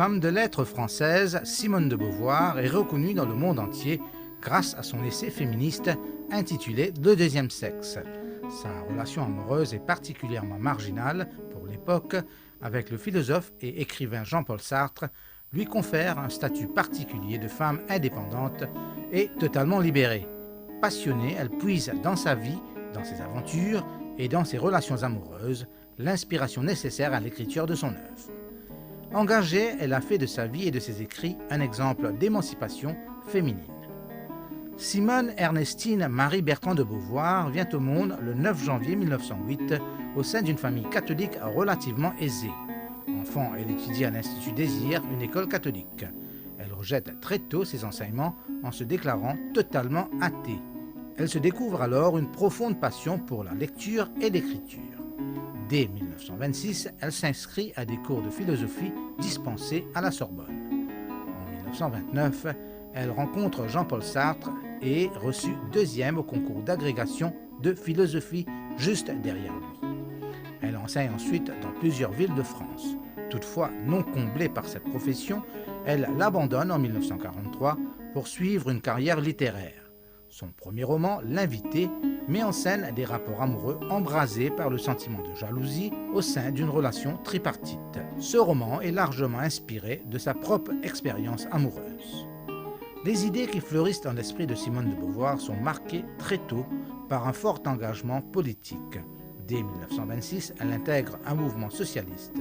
femme de lettres française, Simone de Beauvoir est reconnue dans le monde entier grâce à son essai féministe intitulé « Le deuxième sexe ». Sa relation amoureuse est particulièrement marginale pour l'époque avec le philosophe et écrivain Jean-Paul Sartre, lui confère un statut particulier de femme indépendante et totalement libérée. Passionnée, elle puise dans sa vie, dans ses aventures et dans ses relations amoureuses l'inspiration nécessaire à l'écriture de son œuvre. Engagée, elle a fait de sa vie et de ses écrits un exemple d'émancipation féminine. Simone Ernestine Marie Bertrand de Beauvoir vient au monde le 9 janvier 1908 au sein d'une famille catholique relativement aisée. Enfant, elle étudie à l'Institut Désir, une école catholique. Elle rejette très tôt ses enseignements en se déclarant totalement athée. Elle se découvre alors une profonde passion pour la lecture et l'écriture. Dès 1926, elle s'inscrit à des cours de philosophie dispensés à la Sorbonne. En 1929, elle rencontre Jean-Paul Sartre et est reçue deuxième au concours d'agrégation de philosophie juste derrière lui. Elle enseigne ensuite dans plusieurs villes de France. Toutefois, non comblée par cette profession, elle l'abandonne en 1943 pour suivre une carrière littéraire. Son premier roman, L'invité, met en scène des rapports amoureux embrasés par le sentiment de jalousie au sein d'une relation tripartite. Ce roman est largement inspiré de sa propre expérience amoureuse. Les idées qui fleurissent dans l'esprit de Simone de Beauvoir sont marquées très tôt par un fort engagement politique. Dès 1926, elle intègre un mouvement socialiste.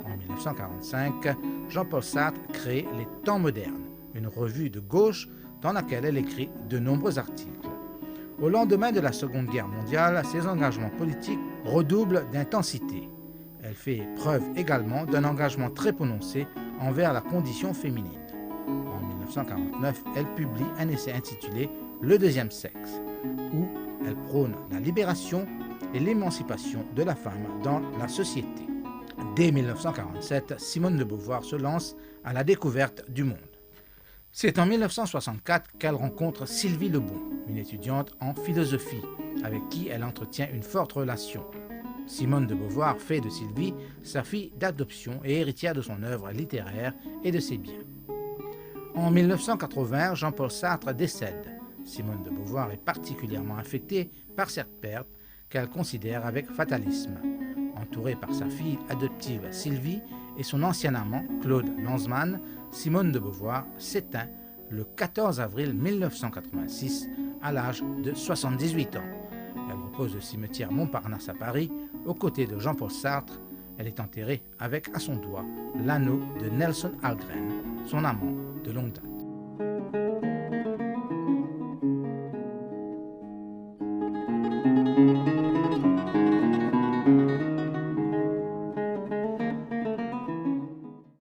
En 1945, Jean-Paul Sartre crée Les Temps modernes, une revue de gauche dans laquelle elle écrit de nombreux articles. Au lendemain de la Seconde Guerre mondiale, ses engagements politiques redoublent d'intensité. Elle fait preuve également d'un engagement très prononcé envers la condition féminine. En 1949, elle publie un essai intitulé « Le deuxième sexe », où elle prône la libération et l'émancipation de la femme dans la société. Dès 1947, Simone de Beauvoir se lance à la découverte du monde. C'est en 1964 qu'elle rencontre Sylvie Lebon, une étudiante en philosophie, avec qui elle entretient une forte relation. Simone de Beauvoir fait de Sylvie sa fille d'adoption et héritière de son œuvre littéraire et de ses biens. En 1980, Jean-Paul Sartre décède. Simone de Beauvoir est particulièrement affectée par cette perte qu'elle considère avec fatalisme. Entourée par sa fille adoptive Sylvie et son ancien amant Claude Lanzmann, Simone de Beauvoir s'éteint le 14 avril 1986 à l'âge de 78 ans. Elle repose au cimetière Montparnasse à Paris aux côtés de Jean-Paul Sartre. Elle est enterrée avec à son doigt l'anneau de Nelson Algren, son amant de longue date.